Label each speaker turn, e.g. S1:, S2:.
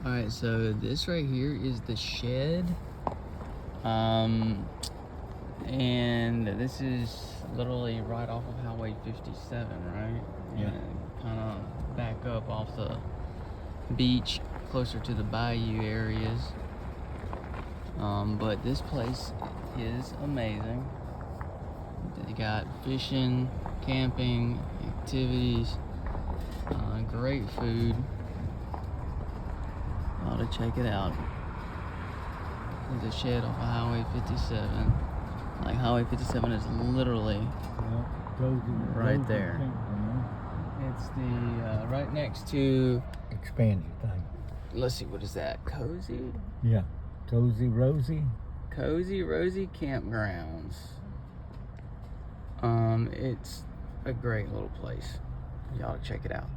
S1: Alright, so this right here is the shed. And this is literally right off of Highway 57, right?
S2: Yeah.
S1: Kind of back up off the beach, closer to the bayou areas. But this place is amazing. They got fishing, camping, activities, great food. Ought to check it out. There's a shed off of Highway 57. Like Highway 57 is literally right there. It's the right next to
S2: Expansion thing.
S1: Let's see, what is that? Cozy?
S2: Yeah. Cozy Rosie.
S1: Cozy Rosie Campgrounds. It's a great little place. Y'all check it out.